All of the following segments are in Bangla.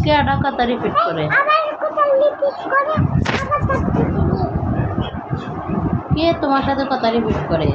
কে কথা রিপিট করে? কে তোমার সাথে কথা রিপিট করে?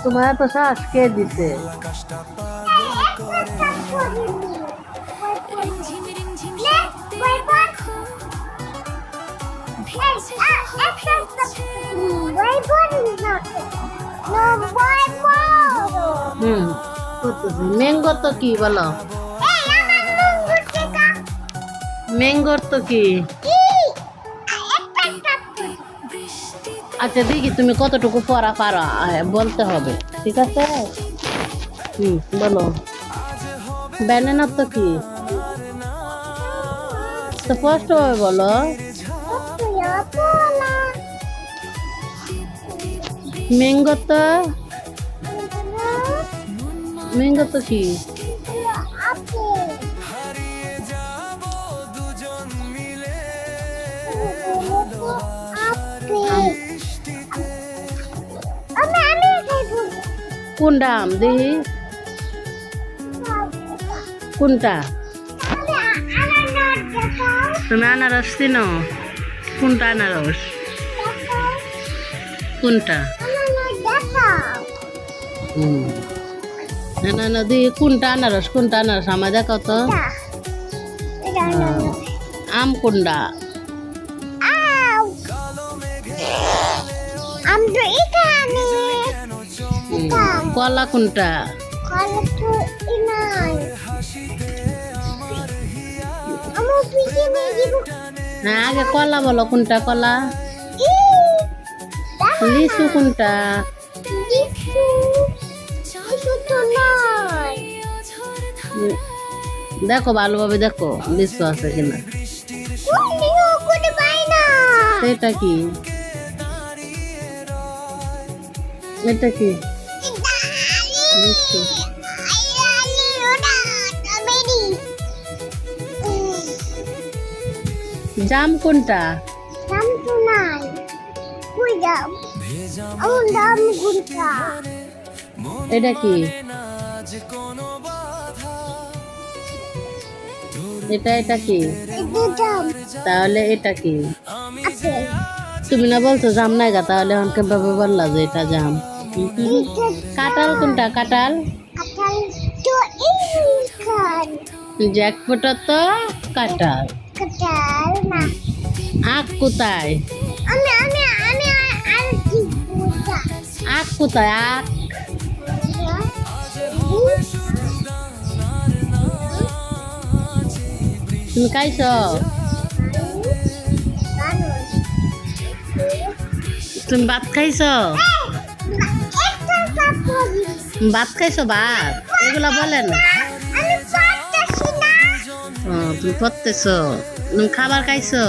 তোমার তো শ্বাস কে দিতে? ম্যাঙ্গো তো কি বলো? ম্যাঙ্গোর তো কি? আচ্ছা দেখি তুমি কতটুকু পড়া পারো বলতে হবে, ঠিক আছে? বলো। ব্যানানা তো কি? তো স্পষ্ট হবে বলো। ম্যাঙ্গো তো? ম্যাঙ্গো তো কি? কোনটা আম দেখি? কোনটা? তুমি আনারস চিনো? কোনটা আনারস? কোনটা? না না দেখি কোনটা আনারস? কোনটা আনারস আমার দেখাও তো। আম কোনটা? কলা কোনটা? হ্যাঁ আগে কলা বলো, কোনটা কলা? লিচু কোনটা? দেখো ভালোভাবে দেখো লিচু আছে কিনা। এটা কি? এটা কি? জাম কোনটা? এটা কি? এটা কি? তাহলে এটা কি? তুমি না বলছো জাম নাই গা, তাহলে এখন কিভাবে বললা যে এটা জাম? কাঁঠাল কোনটা? কাঁঠাল জ্যাকফ্রুট তো কাঁঠাল। আখ কোথায়? আখ কোথায়? আখ তুমি খাইছ? তুমি ভাত খাইছ? ভাত খাইছো? ভাত এগুলা বলেন। তুমি পড়তেছ? তুমি খাবার খাইছো?